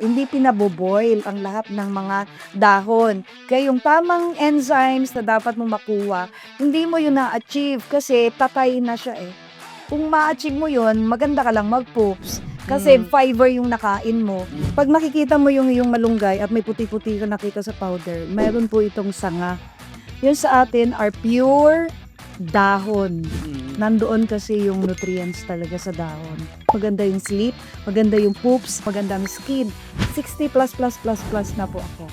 Hindi pinaboboil ang lahat ng mga dahon. Kaya yung tamang enzymes na dapat mo makuha, hindi mo yun na-achieve kasi patay na siya eh. Kung ma-achieve mo yun, maganda ka lang mag-poops. Kasi fiber yung nakain mo. Pag makikita mo yung malunggay at may puti-puti ka nakita sa powder, mayroon po itong sanga. Yun sa atin are pure dahon. Nandoon kasi yung nutrients talaga sa dahon. Maganda yung sleep, maganda yung poops, maganda ang skin. 60 plus plus plus plus na po ako.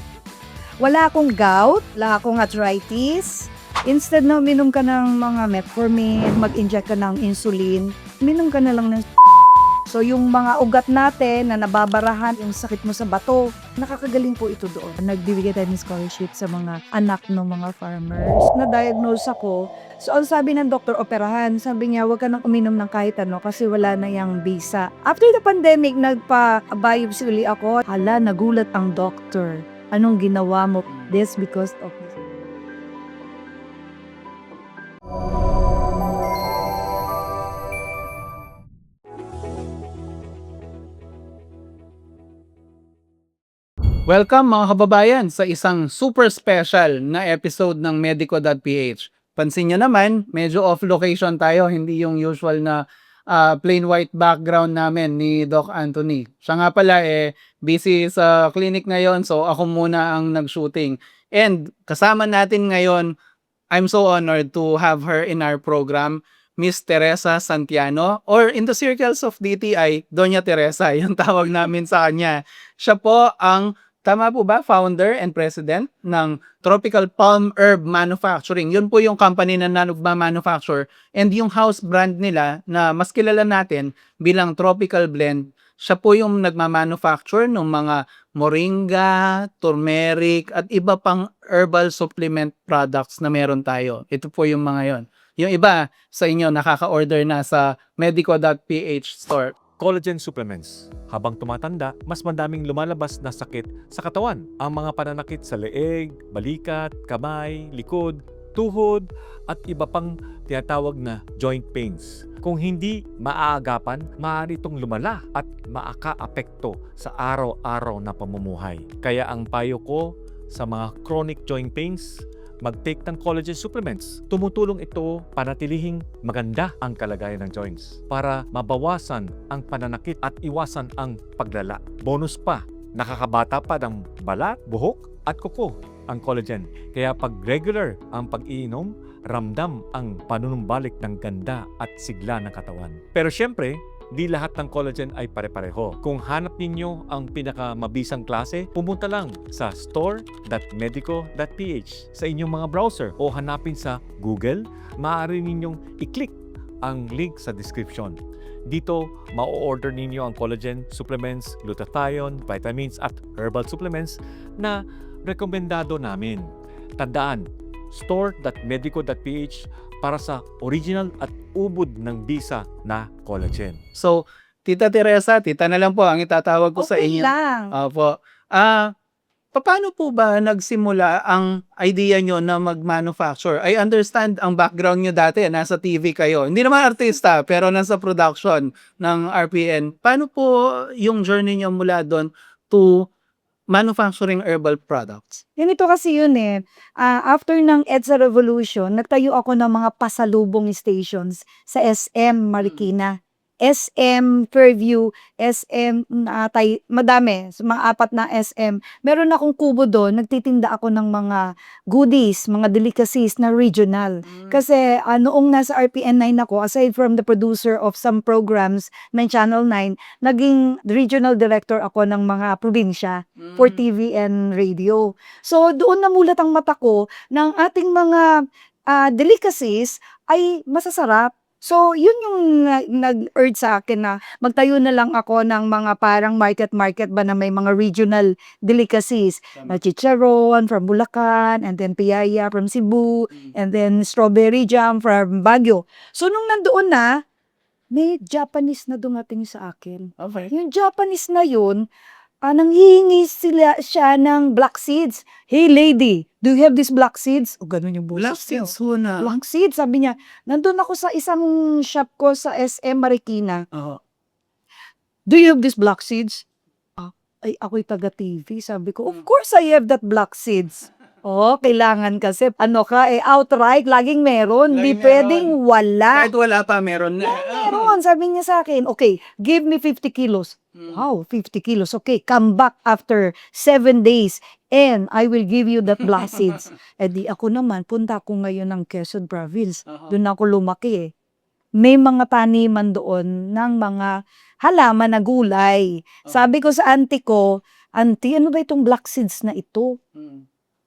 Wala akong gout, wala akong arthritis. Instead na uminom ka ng mga metformin, mag-inject ka ng insulin, uminom ka na lang ng so yung mga ugat natin na nababarahan, yung sakit mo sa bato, nakakagaling po ito doon. Nagbibigay tayo ng scholarship sa mga anak ng mga farmers. Na-diagnose ako. So ang sabi ng doktor, operahan. Sabi niya, huwag ka nang uminom ng kahit ano kasi wala na yung visa. After the pandemic, nagpa-biopsy uli ako. Hala, nagulat ang doctor. Anong ginawa mo? This because of this. Welcome mga kababayan sa isang super special na episode ng Medico.ph. Pansin nyo naman, medyo off location tayo, hindi yung usual na plain white background namin ni Doc Anthony. Siya nga pala busy sa clinic ngayon, so ako muna ang nag-shooting. And kasama natin ngayon, I'm so honored to have her in our program, Miss Teresa Santiano, or in the circles of DTI, Doña Teresa, yung tawag namin sa kanya. Siya po ang, tama po ba, founder and president ng Tropical Palm Herb Manufacturing. Yun po yung company na nagma-manufacture and yung house brand nila na mas kilala natin bilang Tropical Blend. Siya po yung nagma-manufacture ng mga moringa, turmeric, at iba pang herbal supplement products na meron tayo. Ito po yung mga yon. Yung iba sa inyo nakaka-order na sa medico.ph store. Collagen supplements. Habang tumatanda, mas madaming lumalabas na sakit sa katawan. Ang mga pananakit sa leeg, balikat, kamay, likod, tuhod, at iba pang tinatawag na joint pains. Kung hindi maaagapan, maaari itong lumala at maaka-apekto sa araw-araw na pamumuhay. Kaya ang payo ko sa mga chronic joint pains, mag-take ng collagen supplements. Tumutulong ito panatilihing maganda ang kalagayan ng joints para mabawasan ang pananakit at iwasan ang paglala. Bonus pa, nakakabata pa ng balat, buhok at kuko ang collagen. Kaya pag regular ang pag-iinom, ramdam ang panunumbalik ng ganda at sigla ng katawan. Pero syempre, di lahat ng collagen ay pare-pareho. Kung hanap ninyo ang pinakamabisang klase, pumunta lang sa store.medico.ph sa inyong mga browser o hanapin sa Google. Maaari ninyong i-click ang link sa description. Dito, ma-order ninyo ang collagen supplements, glutathione, vitamins at herbal supplements na rekomendado namin. Tandaan, store.medico.ph para sa original at ubod ng bisa na collagen. So, Tita Teresa, tita na lang po ang itatawag ko sa Okay inyo. lang. Opo. Paano po ba nagsimula ang idea nyo na mag-manufacture? I understand ang background nyo dati, nasa TV kayo. Hindi naman artista, pero nasa production ng RPN. Paano po yung journey nyo mula doon to manufacturing herbal products? Ganito kasi yun eh. After ng EDSA Revolution, nagtayo ako ng mga pasalubong stations sa SM Marikina. SM Fairview, SM madami, so mga 4 na SM. Meron akong kubo doon, nagtitinda ako ng mga goodies, mga delicacies na regional. Kasi noong nasa RPN 9 ako, aside from the producer of some programs ng Channel 9, naging regional director ako ng mga probinsya for TV and radio. So doon namulat ang mata ko ng ating mga delicacies ay masasarap. So, yun yung nag-urge sa akin na magtayo na lang ako ng mga parang market ba na may mga regional delicacies. Chicharon from Bulacan, and then piyaya from Cebu, and then strawberry jam from Baguio. So, nung nandoon na, may Japanese na dumating sa akin. Okay. Yung Japanese na yun, nanghihingi siya ng black seeds. Hey lady, do you have these black seeds? O ganun yung boses Black niya. seeds ho na. Black seeds, sabi niya. Nandun ako sa isang shop ko sa SM Marikina. Oo. Do you have these black seeds? Ay, ako'y taga-TV. Sabi ko, of course I have that black seeds. Oh, kailangan kasi, ano ka, outright, laging meron. Hindi Laging pwedeng wala. Kahit wala pa, meron na. Meron, sabi niya sa akin, okay, give me 50 kilos. Wow, 50 kilos. Okay, come back after 7 days and I will give you that black seeds. Eh di ako naman, punta ako ngayon ng Quezon Province. Doon ako lumaki eh. May mga taniman doon ng mga halaman na gulay. Sabi ko sa auntie ko, auntie, ano ba itong black seeds na ito?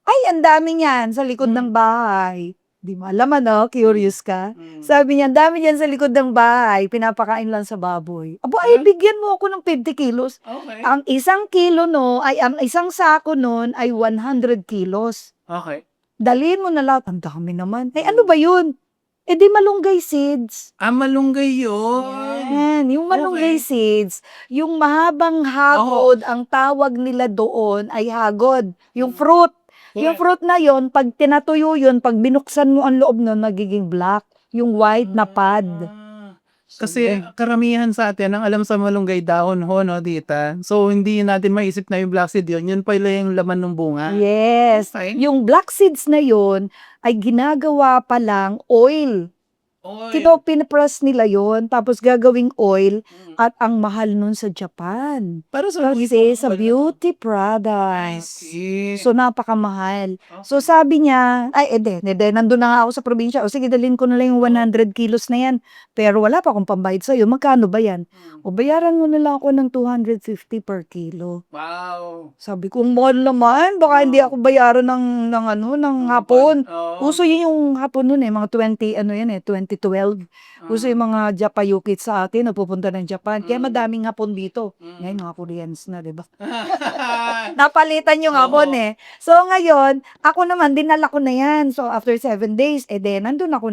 Ay, ang dami niyan sa likod ng bahay. Di mo alam ano, curious ka? Sabi niya, ang dami niyan sa likod ng bahay, pinapakain lang sa baboy. Abo, ay, bigyan mo ako ng 50 kilos. Okay. Ang isang kilo ang isang sako nun ay 100 kilos. Okay. Dalhin mo na lahat. Ang dami naman. Eh, ano ba yun? Eh, di malunggay seeds. Malunggay yun. Yan, yung malunggay seeds, yung mahabang hagod, ang tawag nila doon ay hagod. Yung fruit. Yung fruit na yon, pag tinatuyo yun, pag binuksan mo ang loob nun, nagiging black. Yung white na pad. Kasi karamihan sa atin, ang alam sa malunggay dahon ho, no, tita. So, hindi natin maisip na yung black seed yun pala yung laman ng bunga. Yes. Okay. Yung black seeds na yon ay ginagawa pa lang oil. Kito pinapress nila yon, tapos gagawing oil, at ang mahal nun sa Japan. Para sa Kasi sa beauty I products. see. So, napakamahal. So, sabi niya, nandun na nga ako sa probinsya. O sige, dalhin ko na lang yung 100 kilos na yan. Pero wala pa akong pambayad sa'yo. Magkano ba yan? O bayaran mo na lang ako ng 250 per kilo. Wow. Sabi ko, ang mahal naman. Baka hindi ako bayaran ng hapon. Uso yun yung hapon nun mga 2012. Uso yung mga Japayukit sa atin, napupunta ng Japan. Kaya madaming hapon dito. Ngayon, mga Koreans na, di ba? Napalitan yung hapon So, ngayon, ako naman, dinala ko na yan. So, after 7 days, nandun ako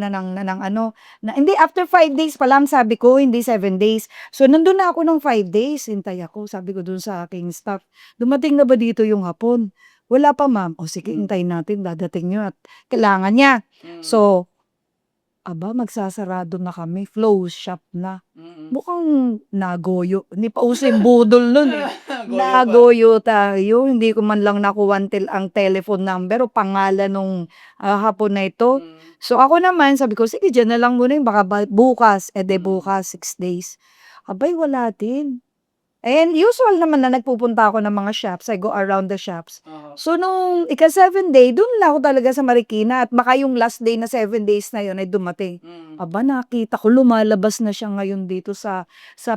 hindi, after 5 days pa lang, sabi ko, hindi 7 days. So, nandun na ako ng 5 days. Hintay ako, sabi ko dun sa aking staff, dumating na ba dito yung hapon? Wala pa, ma'am. O sige, hintayin natin, dadating nyo at kailangan niya. So, magsasarado na kami, close shop na. Mukhang nagoyo. Hindi pa uso yung budol nun Nagoyo tayo. Hindi ko man lang nakuha ang telephone number o pangalan nung hapon na ito. So ako naman, sabi ko, sige, dyan na lang muna baka bukas. Bukas, 6 days. Abay, wala din. And usual naman na nagpupunta ako ng mga shops. I go around the shops. So, nung ika-7 day, doon lang ako talaga sa Marikina. At baka yung last day na 7 days na yun ay dumating. Nakita ko, lumalabas na siya ngayon dito sa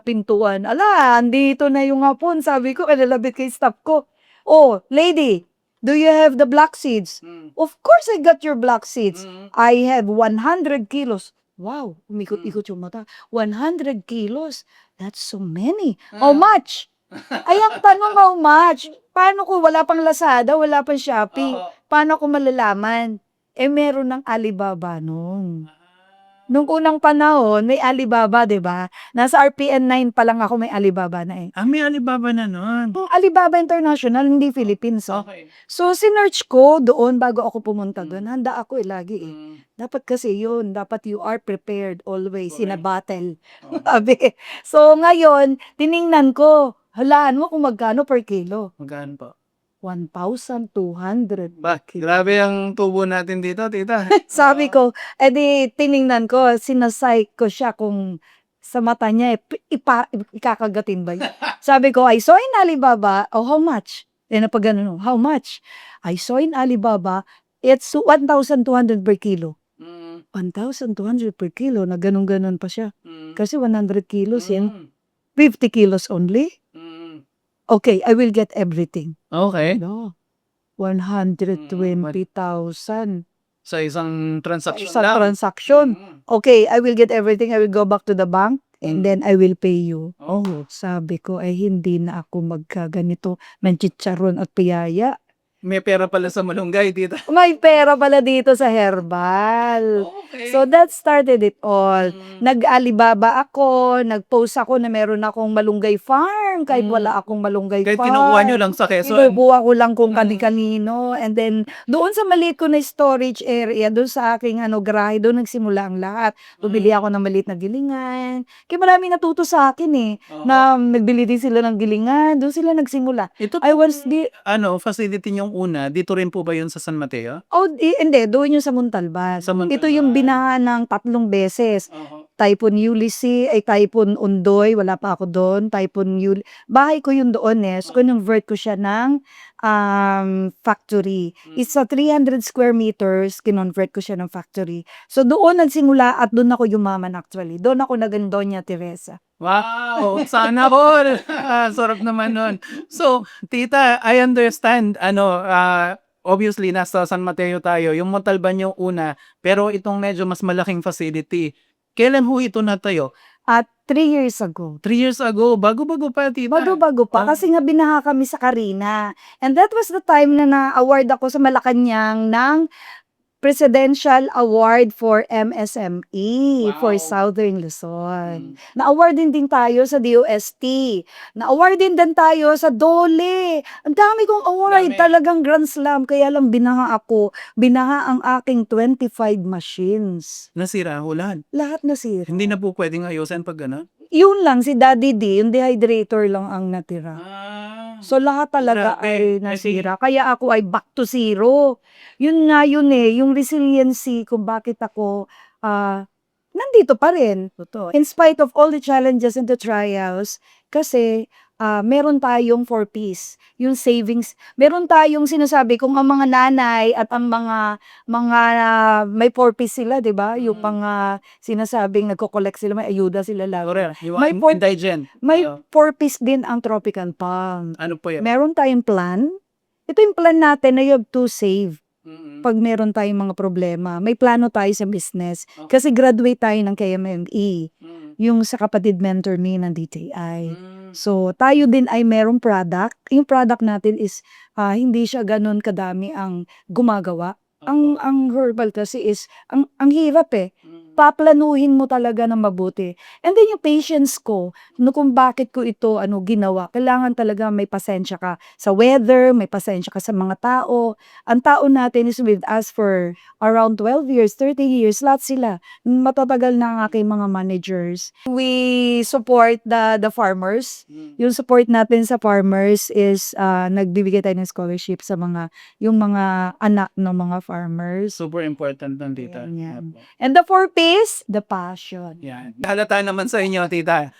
pintuan. Ala, andito na yung hapon. Sabi ko, kalalabit kay staff ko. Oh, lady, do you have the black seeds? Of course, I got your black seeds. I have 100 kilos. Wow, umikot-ikot yung mata. 100 kilos. That's so many. How much? Ay, ang tanong, how much? Paano ko, wala pang Lazada, wala pang Shopee. Paano ko malalaman? Meron ng Alibaba nung. Nung unang panahon, may Alibaba, di ba? Nasa RPN 9 pa lang ako, may Alibaba na May Alibaba na nun. Alibaba International, hindi Philippines. Okay. So, sinearch ko doon bago ako pumunta doon. Handa ako lagi Dapat kasi yun. Dapat you are prepared always in a battle. Sabi. So, ngayon, tiningnan ko. Halaan mo kung magkano per kilo. Magkano po? 1,200. Grabe ang tubo natin dito, tita. Sabi ko, tiningnan ko, sinasay ko siya kung sa mata niya, ikakagatin ba yun? Sabi ko, I saw in Alibaba, how much? Napagano, how much? I saw in Alibaba, it's 1,200 per kilo. 1,200 per kilo, na ganun-ganun pa siya. Kasi 100 kilos yan. 50 kilos only? Okay, I will get everything. Okay. No. 120,000. Sa isang transaction Sa lang. transaction. Okay, I will get everything. I will go back to the bank and then I will pay you. Sabi ko, ay hindi na ako magkaganito ng chicharon at piyaya. May pera pala sa malunggay, tita. May pera pala dito sa herbal. Okay. So that started it all. Mm. Nag-Alibaba ako, nag-post ako na meron akong malunggay farm kahit wala akong malunggay Kahit farm. kinukuha nyo lang sa Quezon. Kinukuha ko lang kung kani-kanino. And then, doon sa maliit ko na storage area, doon sa aking garahe, doon nagsimula ang lahat. Bumili ako ng maliit na gilingan. Kaya marami natuto sa akin na nagbili din sila ng gilingan. Doon sila nagsimula. Ito I was facility yung una, dito rin po ba yun sa San Mateo? hindi, doon yung sa Montalban. Sa Montalban. Ito yung binaha ng 3 beses. Typhoon Ulysses, Typhoon Undoy, wala pa ako doon. Typhoon bahay ko yun doon So, convert ko siya ng factory. It's a 300 square meters, kinonvert ko siya ng factory. So, doon nagsimula at doon ako yumaman actually. Doon ako naging Doña Teresa. Wow! Sana all! Sarap naman nun. So, tita, I understand, obviously, nasa San Mateo tayo. Yung Montalban yung una, pero itong medyo mas malaking facility. Kailan ho ito natayo? At 3 years ago. 3 years ago. Bago-bago pa, tita. Bago-bago pa kasi nga binaha kami sa Carina. And that was the time na na-award ako sa Malacanang ng Presidential Award for MSME for Wow. Southern Luzon. Na-award din tayo sa DOST. Na-award din tayo sa DOLE. Ang dami kong award. Dami. Talagang grand slam. Kaya lang binaha ako. Binaha ang aking 25 machines. Nasira ho lahat. Lahat nasira. Hindi na po pwedeng ayusin pag gano'n? Yun lang, si Daddy D, yung dehydrator lang ang natira. So, lahat talaga Grabe. ay nasira. Kaya ako ay back to zero. Yun nga yun yung resiliency kung bakit ako nandito pa rin. Totoo. In spite of all the challenges and the trials, kasi meron tayong 4Ps, yung savings. Meron tayong sinasabi kung ang mga nanay at ang mga may 4Ps sila, 'di ba? Yung mga sinasabing nagko-collect sila, may ayuda sila lagi. Correct. Yung May por- indigent. May Ayo. 4Ps din ang Tropical Palm. Ano po yan? Meron tayong plan. Ito yung plan natin na you have to save pag meron tayong mga problema. May plano tayo sa business. Kasi graduate tayo ng KMME. Yung sa kapatid mentor ni ng DTI. So, tayo din ay merong product. Yung product natin is hindi siya ganun kadami ang gumagawa. Ang herbal kasi is ang hirap paplanuhin mo talaga ng mabuti. And then yung patience ko, kung bakit ko ito ginawa, kailangan talaga may pasensya ka sa weather, may pasensya ka sa mga tao. Ang tao natin is with us for around 12 years, 30 years, lahat sila. Matatagal na ang aking mga managers. We support the farmers. Yung support natin sa farmers is nagbibigay tayo ng scholarship sa yung mga anak ng mga farmers. Super important ng tita. Yan. And the 4Ps, the passion. Yan. Halata naman sa inyo, tita.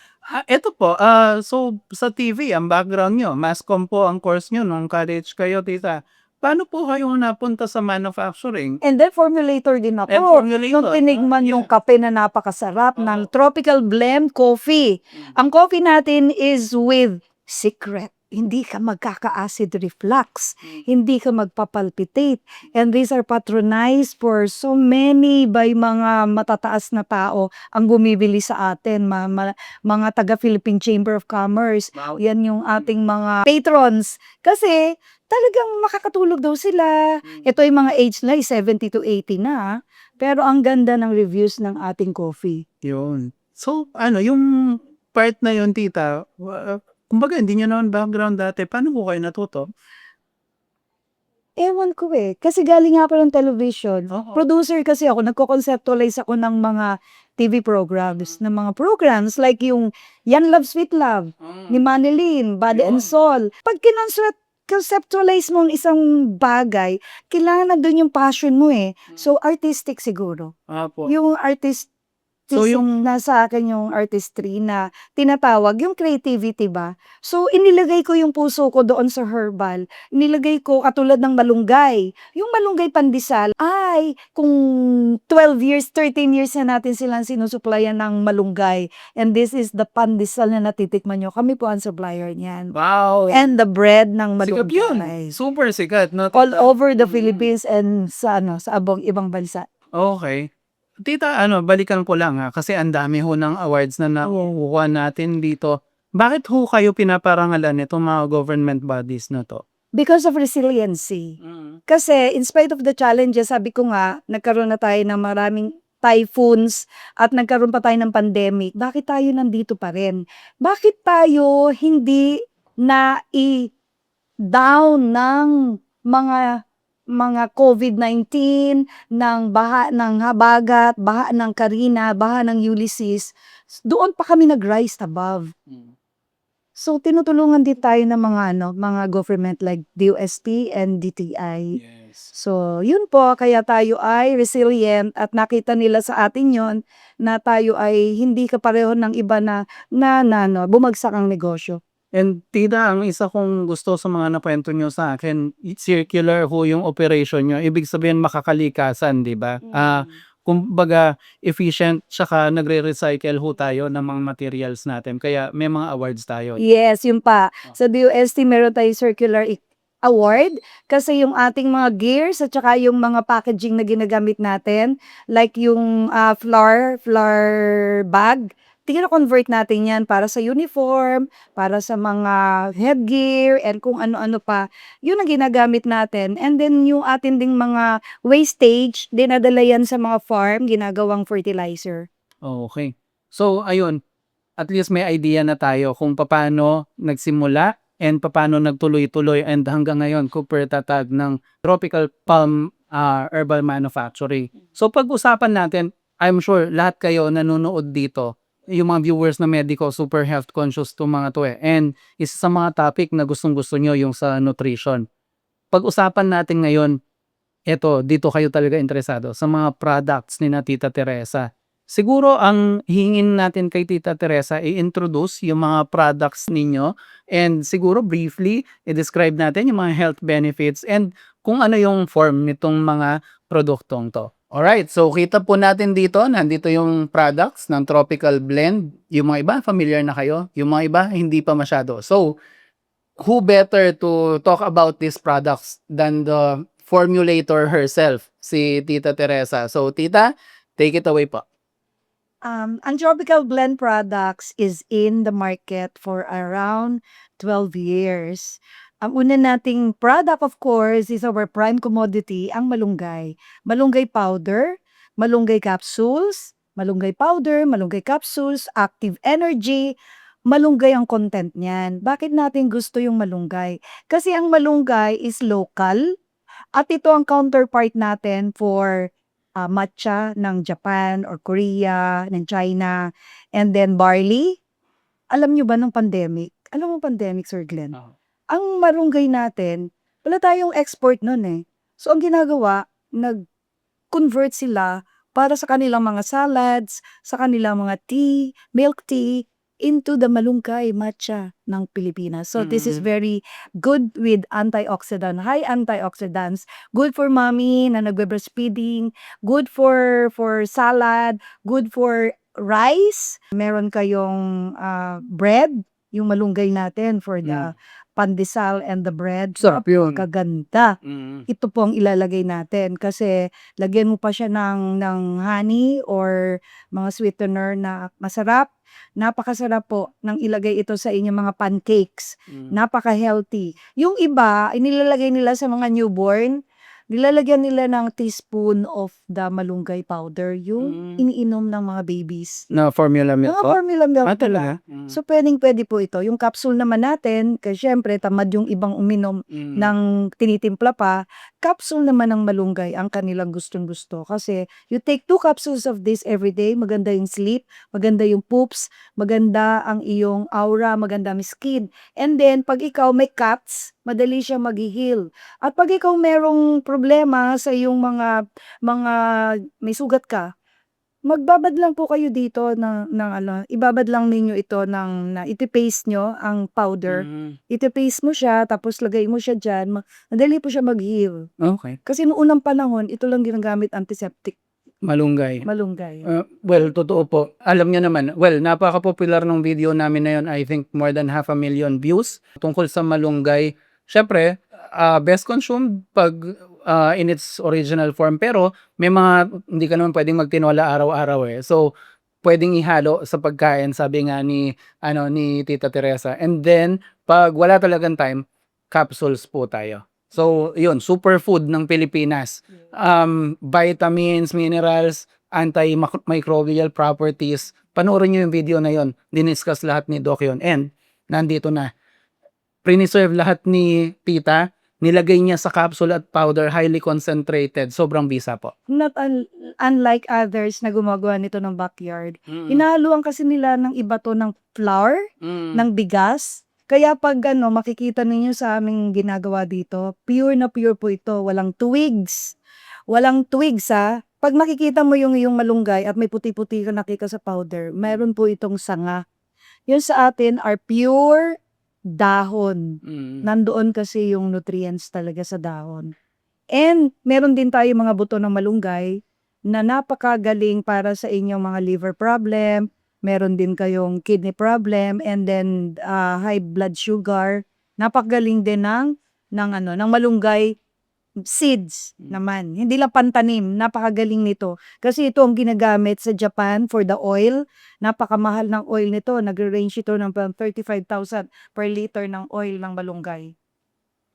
Ito po, so sa TV, ang background nyo, mass comm po ang course nyo nung college kayo, tita. Paano po kayo napunta sa manufacturing? And then formulator din ako. And formulator. Nung tinigman yung kape na napakasarap ng Tropical Blend Coffee. Ang coffee natin is with secret. Hindi ka magkaka-acid reflux. Hindi ka magpapalpitate. And these are patronized for so many by mga matataas na tao ang bumibili sa atin. Mga taga-Philippine Chamber of Commerce. Wow. Yan yung ating mga patrons. Kasi talagang makakatulog daw sila. Ito yung mga age na 70 to 80 na. Pero ang ganda ng reviews ng ating coffee. Yun. So, yung part na yun, tita, kumbaga, hindi nyo naman background dati. Paano po kayo natuto? Ewan ko kasi galing nga pa ng television. Oo. Producer kasi ako, nagko-conceptualize ako ng mga TV programs, ng mga programs like yung Yan Love, Sweet Love, ni Manilyn, Body and Soul. Pag conceptualize mo ang isang bagay, kailangan na doon yung passion mo So, artistic siguro. Po. Yung artist, So, yung nasa akin yung artistry na tinatawag, yung creativity ba? So, inilagay ko yung puso ko doon sa herbal. Inilagay ko katulad ng malunggay. Yung malunggay pandesal ay kung 12 years, 13 years na natin silang sinusuplayan ng malunggay. And this is the pandesal na natitikman nyo. Kami po ang supplier niyan. Wow. And the bread ng Sikat yun. malunggay. Super sikat. No? All over the Philippines and sa ibang bansa. Okay. Tita, balikan ko lang kasi ang dami ho ng awards na nakukuha natin dito. Bakit ho kayo pinaparangalan itong mga government bodies na to? Because of resiliency. Kasi in spite of the challenges, sabi ko nga, nagkaroon na tayo ng maraming typhoons at nagkaroon pa tayo ng pandemic. Bakit tayo nandito pa rin? Bakit tayo hindi na down ng mga COVID-19, ng baha ng Habagat, baha ng Carina, baha ng Ulysses? Doon pa kami nag-rise above. So tinutulungan din tayo ng mga government like DOST and DTI. Yes. So yun po, kaya tayo ay resilient at nakita nila sa atin yon na tayo ay hindi kapareho ng iba na bumagsak ang negosyo. And tita, ang isa kong gusto sa mga nakwento nyo sa akin, circular ho yung operation nyo. Ibig sabihin makakalikasan, di ba? Kumbaga efficient, tsaka nagre-recycle ho tayo ng mga materials natin. Kaya may mga awards tayo. Yes, yun pa. Sa DOST meron tayong circular award kasi yung ating mga gears at saka yung mga packaging na ginagamit natin, like yung flour bag, tina-convert natin yan para sa uniform, para sa mga headgear, and kung ano-ano pa. Yun ang ginagamit natin. And then yung atin ding mga wastage, dinadala yan sa mga farm, ginagawang fertilizer. Okay. So, ayun. At least may idea na tayo kung paano nagsimula and paano nagtuloy-tuloy and hanggang ngayon super tatag ng Tropical Palm Herbal Manufacturing. So, pag-usapan natin, I'm sure lahat kayo nanonood dito, yung mga viewers na medico, super health conscious to mga to eh. And isa sa mga topic na gustong-gusto nyo yung sa nutrition. Pag-usapan natin ngayon, dito kayo talaga interesado sa mga products ni na Tita Teresa. Siguro ang hingin natin kay Tita Teresa i-introduce yung mga products ninyo and siguro briefly i-describe natin yung mga health benefits and kung ano yung form nitong mga produktong to. Alright, so kita po natin dito, nandito yung products ng Tropical Blend. Yung mga iba, familiar na kayo. Yung mga iba, hindi pa masyado. So, who better to talk about these products than the formulator herself, si Tita Teresa. So, Tita, take it away po. Ang Tropical Blend products is in the market for around 12 years. Ang una nating product, of course, is our prime commodity, ang malunggay. Malunggay powder, malunggay capsules, malunggay powder, malunggay capsules, active energy, malunggay ang content niyan. Bakit natin gusto yung malunggay? Kasi ang malunggay is local at ito ang counterpart natin for matcha ng Japan or Korea, ng China, and then barley. Alam nyo ba ng pandemic? Alam mo pandemic, Sir Glenn? Ang malunggay natin, wala tayong export nun eh. So, ang ginagawa, nag-convert sila para sa kanilang mga salads, sa kanilang mga tea, milk tea, into the malunggay matcha ng Pilipinas. So, this is very good with antioxidant, high antioxidants, good for mommy na nagbe-breastfeeding, good for salad, good for rice. Meron kayong bread, yung malunggay natin for the pandesal and the bread. Sarap yun. Kaganda. Ito po ang ilalagay natin kasi lagyan mo pa siya ng honey or mga sweetener na masarap. Napakasarap po nang ilagay ito sa inyong mga pancakes. Napaka-healthy. Yung iba, inilalagay nila sa mga newborn, nilalagyan nila ng teaspoon of the malunggay powder, yung iniinom ng mga babies. Na formula milk Mga po? formula milk Talaga? nila. So, pwede po ito. Yung capsule naman natin, kasi syempre, tamad yung ibang uminom ng tinitimpla pa, capsule naman ng malunggay ang kanilang gustong-gusto. Kasi, you take 2 capsules of this every day, maganda yung sleep, maganda yung poops, maganda ang iyong aura, maganda ang skin. And then, pag ikaw may cuts, madali siya mag-heal. At pag ikaw merong problema sa iyong mga may sugat ka, magbabad lang po kayo dito ibabad lang ninyo ito iti-paste nyo ang powder. Iti-paste mo siya, tapos lagay mo siya dyan, madali po siya mag-heal. Okay. Kasi noong unang panahon, ito lang ginagamit antiseptic, Malunggay. malunggay. Well, totoo po. Alam niyo naman, napaka-popular ng video namin na yun. I think more than 500,000 views tungkol sa malunggay. Syempre, best consumed pag in its original form. Pero may mga hindi ka naman pwedeng magtinola araw-araw eh. So, pwedeng ihalo sa pagkain, sabi nga ni Tita Teresa. And then, pag wala talagang time, capsules po tayo. So, yun, superfood ng Pilipinas. Vitamins, minerals, antimicrobial properties. Panoorin nyo yung video na yun. Diniscuss lahat ni Doc yun. And, nandito na. Preserve lahat ni Tita. Nilagay niya sa capsule at powder, highly concentrated. Sobrang bisa po. Not unlike others na gumagawa nito ng backyard. Mm. Hinahaluan kasi nila ng iba to ng flour, Mm. ng bigas. Kaya pag makikita ninyo sa aming ginagawa dito, pure na pure po ito. Walang twigs. Walang twigs ha. Pag makikita mo yung malunggay at may puti-puti ka nakita sa powder, meron po itong sanga. Yun sa atin are pure dahon. Mm. Nandoon kasi yung nutrients talaga sa dahon. And meron din tayo mga buto ng malunggay na napakagaling para sa inyong mga liver problem. Meron din kayong kidney problem and then high blood sugar. Napakagaling din ng malunggay seeds naman. Hindi lang pantanim, napakagaling nito. Kasi ito ang ginagamit sa Japan for the oil. Napakamahal ng oil nito. Nagre-range ito ng 35,000 per liter ng oil ng malunggay.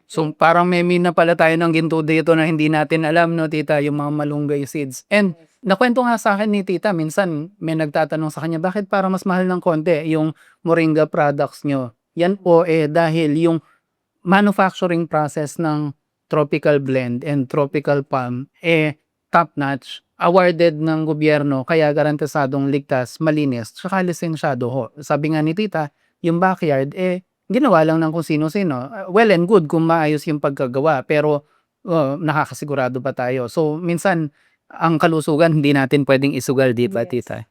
So, parang may na pala tayo ng ginto dito na hindi natin alam, no, Tita, yung mga malunggay seeds. And, nakwento nga sa akin ni Tita, minsan may nagtatanong sa kanya, bakit para mas mahal ng konti yung moringa products nyo? Yan po dahil yung manufacturing process ng tropical blend and tropical palm top-notch, awarded ng gobyerno, kaya garantisadong ligtas, malinis, tsaka lisensyado ho. Sabi nga ni Tita, yung backyard, ginawa lang ng kung sino-sino. Well and good kung maayos yung pagkagawa, pero nakakasigurado pa tayo. So, minsan, ang kalusugan, hindi natin pwedeng isugal, di ba, Yes. Tita?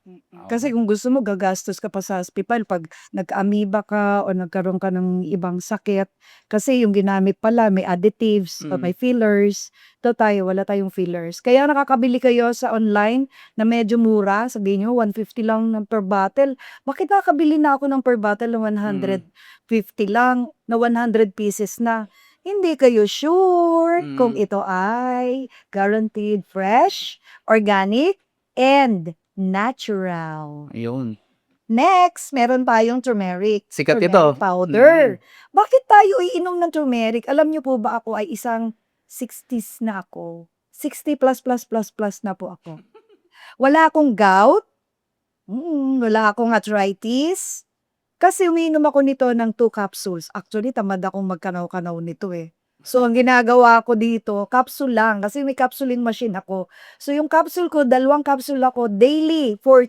Kasi kung gusto mo, gagastos ka pa sa hospital pag nagka-amoeba ka o nagkaroon ka ng ibang sakit. Kasi yung ginamit pala, may additives, o may fillers. Ito tayo, wala tayong fillers. Kaya nakakabili kayo sa online na medyo mura. Sabihin nyo, 150 lang ng per bottle. Bakit nakakabili na ako ng per bottle na 150 lang, na 100 pieces na? Hindi kayo sure kung ito ay guaranteed fresh, organic, and natural. Ayun. Next, meron tayong turmeric. Sikat Turmeric ito. powder. Bakit tayo iinom ng turmeric? Alam niyo po ba ako ay isang 60s na ako. 60 plus na po ako. Wala akong gout. Wala akong arthritis. Kasi umiinom ako nito ng 2 capsules. Actually, tamad akong magkanaw-kanaw nito So, ang ginagawa ko dito, capsule lang. Kasi may capsuling machine ako. So, yung capsule ko, 2 capsule ako daily for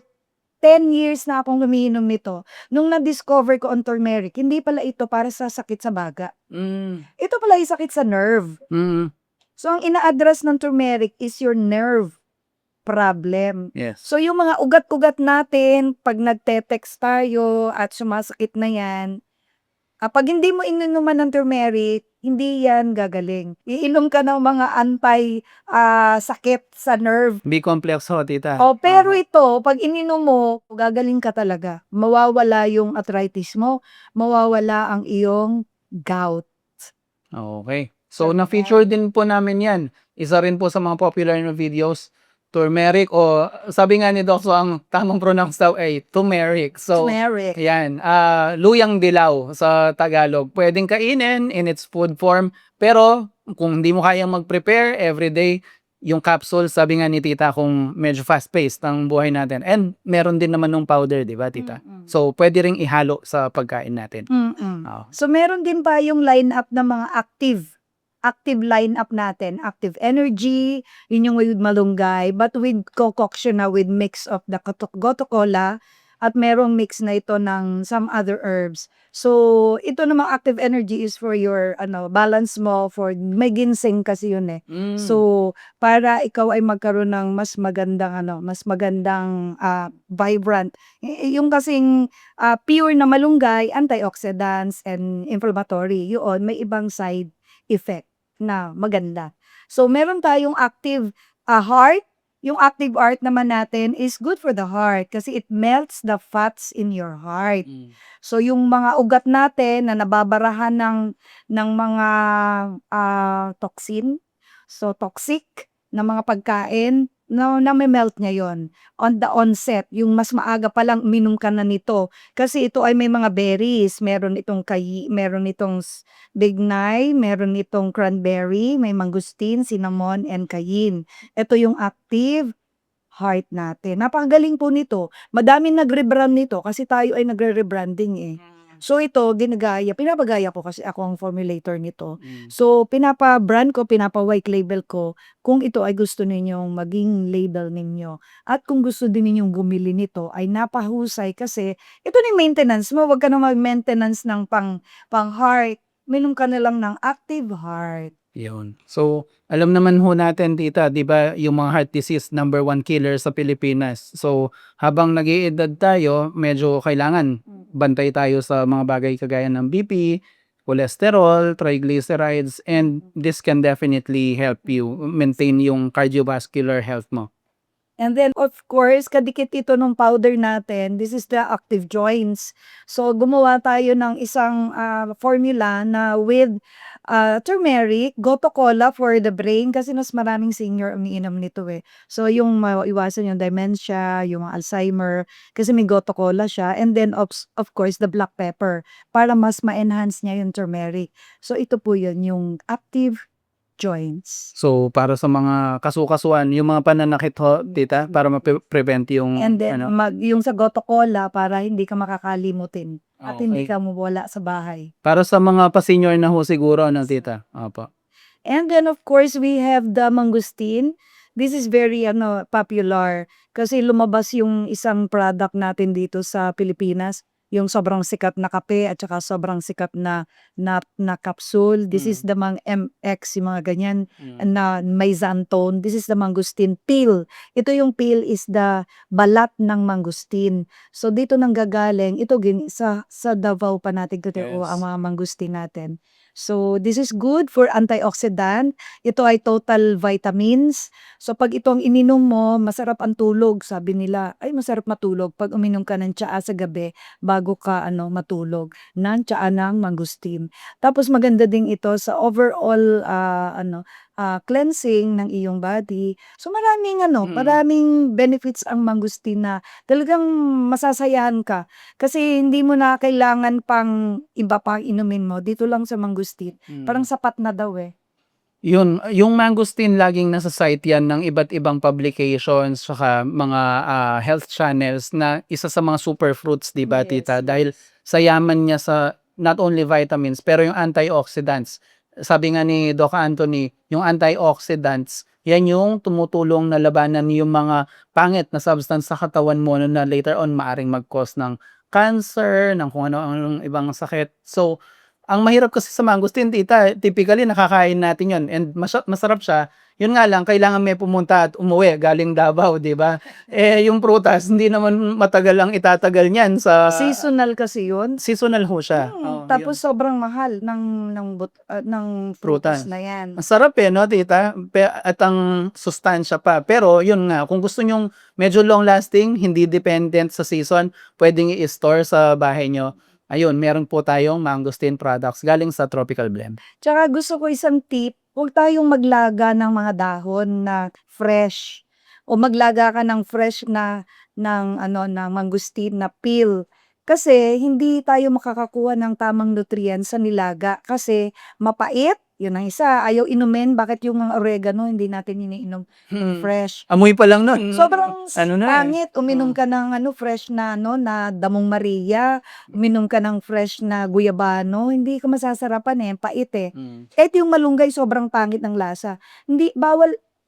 10 years na akong umiinom nito. Nung na-discover ko ang turmeric, hindi pala ito para sa sakit sa baga. Ito pala yung sakit sa nerve. So, ang ina-address ng turmeric is your nerve problem. Yes. So, yung mga ugat-ugat natin, pag nagte-text tayo at sumasakit na yan, pag hindi mo ininuman ng turmeric, hindi yan gagaling. Iinom ka ng mga anti-sakit sa nerve. Be complex ho, Tita. Pero ito, pag ininom mo, gagaling ka talaga. Mawawala yung arthritis mo, mawawala ang iyong gout. Okay. So, na-feature din po namin yan. Isa rin po sa mga popular na videos, turmeric o sabi nga ni Doc, so ang tamang pronounce daw ay turmeric. So, Turmeric. yan, luyang dilaw sa Tagalog. Pwedeng kainin in its food form, pero kung hindi mo kayang mag-prepare everyday, yung capsule, sabi nga ni Tita, kung medyo fast-paced ang buhay natin. And meron din naman ng powder, di ba, Tita? So, pwede ring ihalo sa pagkain natin. Oo. So, meron din pa yung line-up ng mga active line-up natin. Active Energy, yun yung with malunggay, but with concoction na with mix of the goto cola at merong mix na ito ng some other herbs. So, ito namang Active Energy is for your balance mo, for may ginseng kasi yun So, para ikaw ay magkaroon ng mas magandang vibrant. Yung kasing pure na malunggay, antioxidants and inflammatory, yun, may ibang side effect na maganda. So, meron tayong active heart. Yung active heart naman natin is good for the heart kasi it melts the fats in your heart. So, yung mga ugat natin na nababarahan ng mga toxin, so toxic na mga pagkain, name-melt niya 'yon on the onset, yung mas maaga pa lang uminom ka na nito. Kasi ito ay may mga berries, meron itong bignay, meron itong cranberry, may mangustin, cinnamon, and cayenne. Ito yung active heart natin. Napakagaling po nito. Madaming nagre-brand nito kasi tayo ay nagre-rebranding, eh. So ito pinapagaya ko kasi ako ang formulator nito. So pinapa-brand ko, pinapa-white label ko kung ito ay gusto ninyong maging label ninyo. At kung gusto din ninyong bumili nito ay napahusay kasi ito na yung maintenance mo, wag ka na mag-maintenance ng pang-heart, uminom ka na lang ng active heart. Yun. So, alam naman ho natin tita, 'di ba, yung mga heart disease, number one killer sa Pilipinas. So, habang nag-iedad tayo, medyo kailangan bantay tayo sa mga bagay kagaya ng BP, cholesterol, triglycerides, and this can definitely help you maintain yung cardiovascular health mo. And then, of course, kadikit ito nung powder natin. This is the active joints. So, gumawa tayo ng isang formula na with turmeric, goto cola for the brain kasi mas maraming senior umiinom nito eh. So, yung maiwasan yung dementia, yung Alzheimer, kasi may goto cola siya. And then, of course, the black pepper para mas ma-enhance niya yung turmeric. So, ito po yun, yung active joints. So, para sa mga kasukasuan, yung mga pananakit ho, tita, para ma-prevent yung And then ano. yung sa goto cola para hindi ka makakalimutin at hindi Okay. ka mawala sa bahay. Para sa mga pa-senior na ho siguro, ano tita? Opo. And then of course we have the mangustin. This is very popular kasi lumabas yung isang product natin dito sa Pilipinas, yung sobrang sikat na kape at saka sobrang sikat na capsule. This is the MX, yung mga ganyan na may xantone. This is the mangustin peel. Ito yung peel is the balat ng mangustin. So dito nang gagaling, ito sa Davao pa natin Yes. ang mga mangustin natin. So this is good for antioxidant. Ito ay total vitamins. So pag itong ininom mo, masarap ang tulog. Sabi nila, ay masarap matulog pag uminom ka ng tsaa sa gabi bago ka matulog ng tsaa ng mangustin. Tapos maganda din ito sa overall cleansing ng iyong body. So maraming benefits ang mangustin na talagang masasayahan ka. Kasi hindi mo na kailangan pang iba pang inumin mo. Dito lang sa mangustin. Parang sapat na daw eh. Yun, yung mangosteen laging nasa site yan ng iba't ibang publications saka mga health channels na isa sa mga superfruits, 'di ba, Yes, tita? Dahil sa yaman niya sa not only vitamins pero yung antioxidants. Sabi nga ni Doc Anthony, yung antioxidants, yan yung tumutulong na labanan yung mga pangit na substance sa katawan mo na later on maaring mag-cause ng cancer, ng kung ano-anong ibang sakit. So, ang mahirap kasi sa mangosteen tita, typically nakakain natin 'yon and masarap siya. 'Yun nga lang kailangan may pumunta at umuwi galing Davao, 'di ba? Eh, yung prutas hindi naman matagal ang itatagal niyan sa Seasonal kasi yun. seasonal ho siya. Tapos sobrang mahal ng Prutas. prutas na yan. Ang sarap eh, 'no, tita? At ang sustansya pa. Pero 'yun nga, kung gusto niyong medyo long lasting, hindi dependent sa season, puwedeng i-store sa bahay niyo. Ayun, meron po tayong mangosteen products galing sa Tropical Blend. Tsaka gusto ko isang tip, huwag tayong maglaga ng mga dahon na fresh o maglaga ka ng fresh na ng mangustin na peel. Kasi hindi tayo makakakuha ng tamang nutrients sa nilaga kasi mapait, yun ang isa, ayaw inumin. Bakit yung mga oregano hindi natin iniinom fresh? Amoy pa lang nun. Sobrang Ano na eh. pangit, uminom ka ng fresh na na damong Maria, uminom ka ng fresh na guyabano, hindi ka masasarapan eh, pait eh. Kahit yung malunggay sobrang pangit ng lasa. Hindi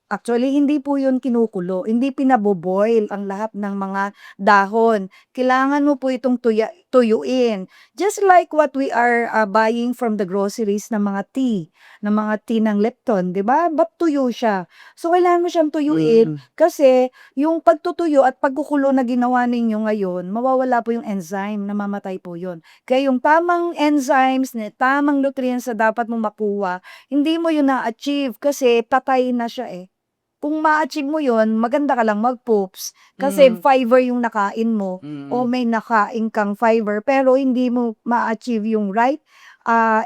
actually hindi po yun kinukulo, hindi pinaboboil ang lahat ng mga dahon. Kailangan mo po itong tuyuin. Just like what we are buying from the groceries ng mga tea ng Lipton, 'di ba? Ba't tuyo siya? So kailangan mo siyang tuyuin kasi yung pagtutuyo at pagkukulo na ginawa ninyo ngayon, mawawala po yung enzyme, namamatay po yun. Kaya yung tamang enzymes, tamang nutrients na dapat mo makuha, hindi mo yun na-achieve kasi patay na siya eh. Kung ma-achieve mo yun, maganda ka lang mag-poops kasi fiber yung nakain mo o may nakain kang fiber pero hindi mo ma-achieve yung right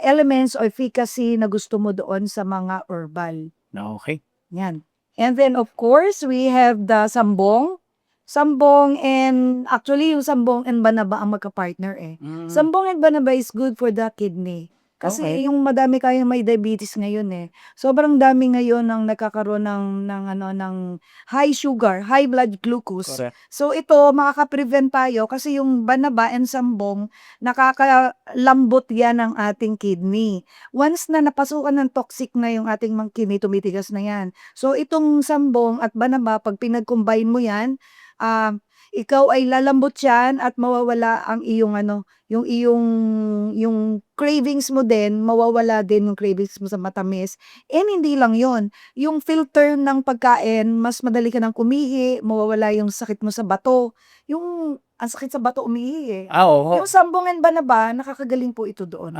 elements or efficacy na gusto mo doon sa mga herbal. Okay. Yan. And then of course, we have the sambong. Sambong and actually yung sambong and banaba ang magka-partner eh. Sambong and banaba is good for the kidney. Kasi Okay. yung madami kayong may diabetes ngayon eh. Sobrang dami ngayon ng nagkakaroon ng high sugar, high blood glucose. Correct. So ito makaka-prevent tayo kasi yung banaba and sambong nakakalambot yan ng ating kidney. Once na napasukan ng toxic na yung ating mga kidney, tumitigas na yan. So itong sambong at banaba, pag pinag-combine mo yan, ikaw ay lalambot yan at mawawala ang iyong yung cravings mo din, mawawala din yung cravings mo sa matamis. And hindi lang yon, yung filter ng pagkain, mas madali ka nang kumihi, mawawala yung sakit mo sa bato. Yung ang sakit sa bato, umihi eh. Oo. Yung sambong and banaba, nakakagaling po ito doon.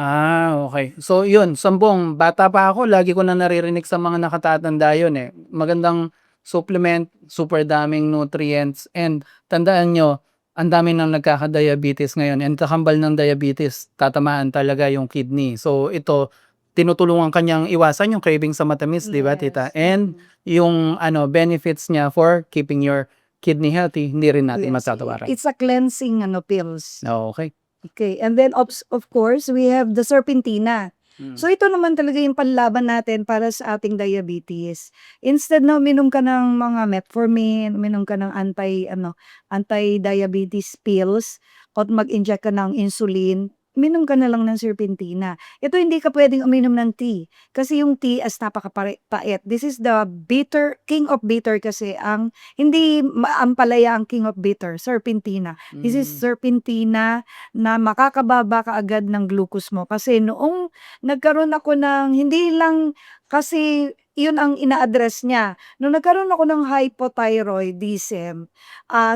Okay. So yun, sambong, bata pa ako, lagi ko na naririnig sa mga nakatatanda yun eh. Magandang supplement, super daming nutrients, and tandaan nyo, ang dami nang nagkaka-diabetes ngayon, and kakambal ng diabetes, tatamaan talaga yung kidney. So ito, tinutulungan kanyang iwasan yung craving sa matamis, di ba, tita? And yung benefits niya for keeping your kidney healthy, hindi rin natin Yes, matatawaran. it's a cleansing pills. Okay. Okay, and then of course, we have the serpentina. So ito naman talaga yung panlaban natin para sa ating diabetes. Instead na uminom ka ng mga metformin, uminom ka ng anti-diabetes pills, o mag-inject ka ng insulin, uminom ka na lang ng serpentina. Ito hindi ka pwedeng uminom ng tea. Kasi yung tea as napakapait. This is the bitter, king of bitter kasi hindi ampalaya ang king of bitter, serpentina. This is serpentina na makakababa ka agad ng glucose mo. Kasi noong nagkaroon ako ng, hindi lang kasi yun ang ina-address niya. Nung nagkaroon ako ng hypothyroidism,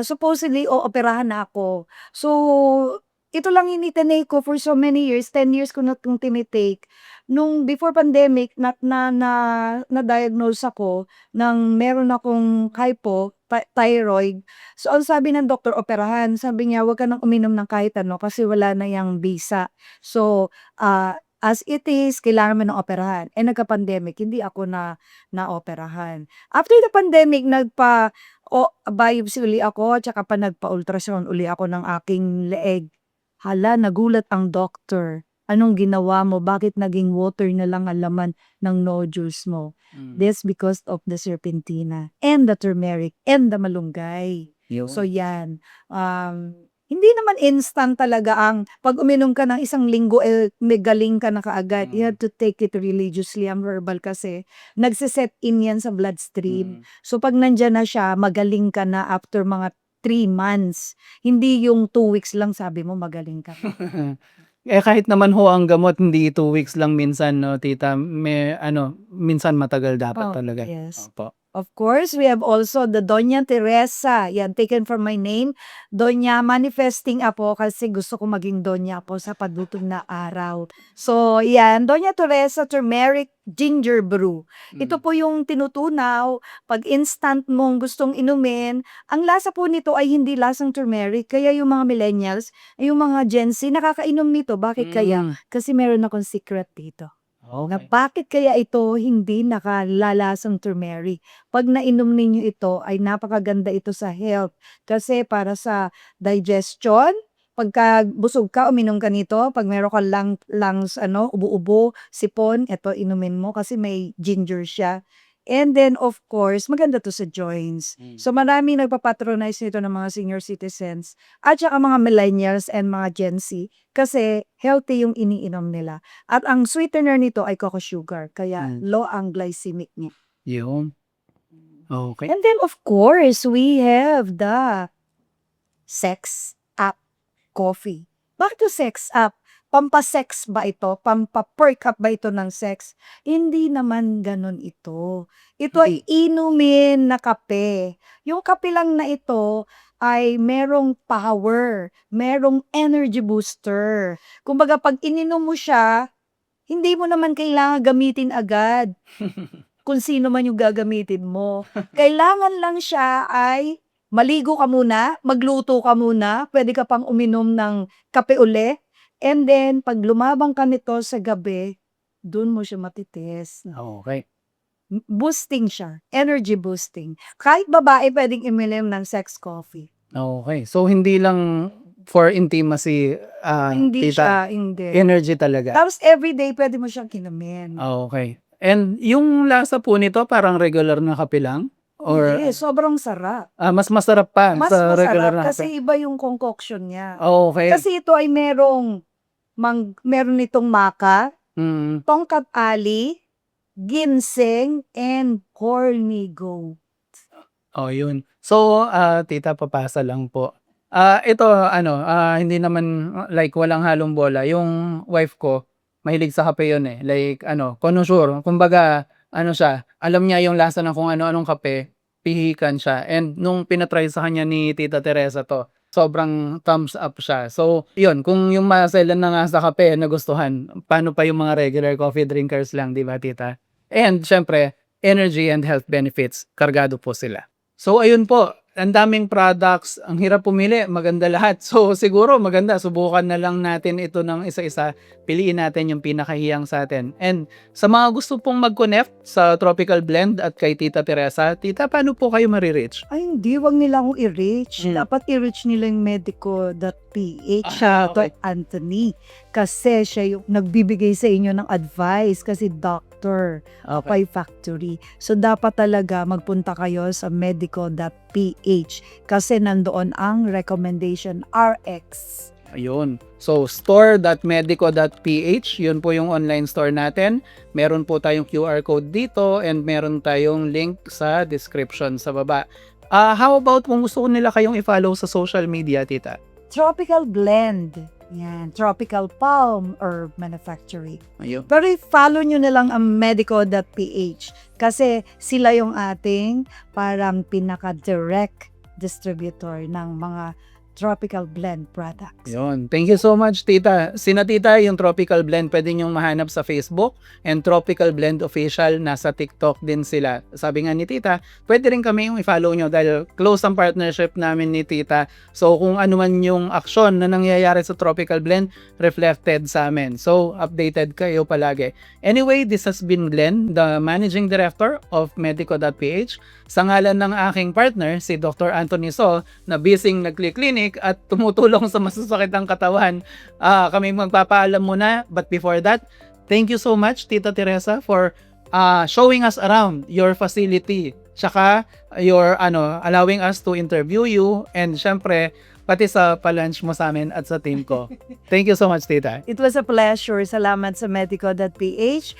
supposedly, operahan na ako. So, ito lang yung tinake ko for so many years, 10 years ko na itong tinitake. Nung before pandemic, na-diagnose ako ng meron akong hypothyroid. So, ang sabi ng doktor, operahan. Sabi niya, huwag ka nang uminom ng kahit ano kasi wala na yung visa. So, as it is, kailangan mo ng operahan. Nagka-pandemic, hindi ako na-operahan. After the pandemic, biopsy uli ako, tsaka pa nagpa-ultrasound uli ako ng aking leeg. Hala, nagulat ang doctor. Anong ginawa mo? Bakit naging water na lang ang laman ng nodules mo? This because of the serpentina and the turmeric and the malunggay. Yun. So yan. Hindi naman instant talaga ang pag uminom ka ng isang linggo, may galing ka na kaagad. You have to take it religiously, ang herbal kasi. Nagsiset in yan sa bloodstream. So pag nandyan na siya, magaling ka na after mga 3 months. Hindi yung 2 weeks lang sabi mo magaling ka. Kahit naman ho ang gamot, hindi 2 weeks lang minsan, no, tita. Minsan matagal dapat talaga. Yes. Opo. Of course, we have also the Doña Teresa. Yan, taken from my name. Doña, manifesting ako kasi gusto ko maging Doña po sa padutong na araw. So, yan, Doña Teresa Turmeric Ginger Brew. Ito po yung tinutunaw. Pag instant mong gustong inumin, ang lasa po nito ay hindi lasang turmeric. Kaya yung mga millennials, yung mga Gen Z, nakakainom nito. Bakit kaya? Kasi meron akong secret dito. Na Okay. bakit kaya ito hindi nakalalasang turmeric? Pag nainom ninyo ito ay napakaganda ito sa health. Kasi para sa digestion, pagka busog ka, uminom ka nito. Pag meron ka lungs, ubo-ubo, sipon, ito inumin mo kasi may ginger siya. And then, of course, maganda to sa joints. So, maraming nagpapatronize nito ng mga senior citizens at saka mga millennials and mga Gen Z kasi healthy yung iniinom nila. At ang sweetener nito ay cocoa sugar, kaya low ang glycemic niya. Yun. Okay. And then, of course, we have the sex up coffee. Bakit to sex up? Pampa-sex ba ito? Pampa-perk up ba ito ng sex? Hindi naman ganun ito. Ito ay inumin na kape. Yung kape lang na ito ay merong power, merong energy booster. Kumbaga pag ininom mo siya, hindi mo naman kailangan gamitin agad kung sino man yung gagamitin mo. Kailangan lang siya ay maligo ka muna, magluto ka muna, pwede ka pang uminom ng kape uli, and then pag lumabang ka nito sa gabi, dun mo siya matitis. Okay. boosting siya, energy boosting. Kahit babae puwedeng uminom ng sex coffee. Okay. So, hindi lang for intimacy, Hindi tita, siya hindi. energy talaga. Tapos everyday puwede mo siyang inumin. Okay. And yung lasa po nito parang regular na kape lang? Or Hindi, sobrang sarap. mas masarap pa Mas sa regular masarap na kasi kape? iba yung concoction niya. Okay. Kasi ito ay meron nitong maca, Mm. tongkat ali, ginseng, and cornigo. Oh, yun. So, tita, papasa lang po. Ito ano, hindi naman like walang halong bola. Yung wife ko, mahilig sa kape yun eh. Like ano, connoisseur. Kumbaga, ano siya, alam niya yung lasa ng kung ano-anong kape, pihikan siya. And nung pinatry sa kanya ni Tita Teresa to, sobrang thumbs up siya. So, yun, kung yung maselan na nga sa kape, nagustuhan, paano pa yung mga regular coffee drinkers lang, di ba, tita? And syempre, energy and health benefits, kargado po sila. So ayun po, ang daming products, ang hirap pumili, maganda lahat. So siguro maganda, subukan na lang natin ito ng isa-isa, piliin natin yung pinakahiyang sa atin. And sa mga gusto pong mag-connect sa Tropical Blend at kay Tita Teresa, tita, paano po kayo marireach? Ay hindi, wag nila akong i-reach. Hmm. Dapat i-reach nila yung medico.ph Ah, kay okay. Anthony. Kasi siya yung nagbibigay sa inyo ng advice kasi doctor, Okay. Papay Factory. So dapat talaga magpunta kayo sa medico.ph kasi nandoon ang recommendation RX. Ayun. So, store.medico.ph, yun po yung online store natin. Meron po tayong QR code dito and meron tayong link sa description sa baba. How about kung gusto nila kayong i-follow sa social media, tita? Tropical Blend. Yan, Tropical Palm Herb Manufacturing. Ayun. Pero i-follow nyo na lang ang medico.ph kasi sila yung ating parang pinaka-direct distributor ng mga tropical blend products. Yun. Thank you so much, tita. Sina tita, yung Tropical Blend, pwede nyong mahanap sa Facebook, and Tropical Blend Official, nasa TikTok din sila. Sabi nga ni tita, pwede rin kami yung i-follow nyo dahil close ang partnership namin ni tita. So, kung ano man yung aksyon na nangyayari sa Tropical Blend, reflected sa amin. So, updated kayo palagi. Anyway, this has been Glenn, the Managing Director of Medico.ph. Sa ngalan ng aking partner, si Dr. Anthony Sol, na busy nagkli-clinic at tumutulong sa masusakit ang katawan, kami magpapaalam muna. But before that, thank you so much, Tita Teresa, for showing us around your facility. Tsaka, allowing us to interview you, and syempre, pati sa palunch mo sa amin at sa team ko. Thank you so much, Tita. It was a pleasure. Salamat sa medico.ph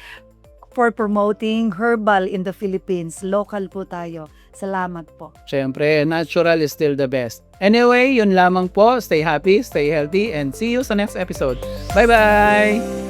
for promoting herbal in the Philippines. Local po tayo. Salamat po. Syempre, natural is still the best. Anyway, yun lamang po. Stay happy, stay healthy, and see you sa next episode. Bye-bye!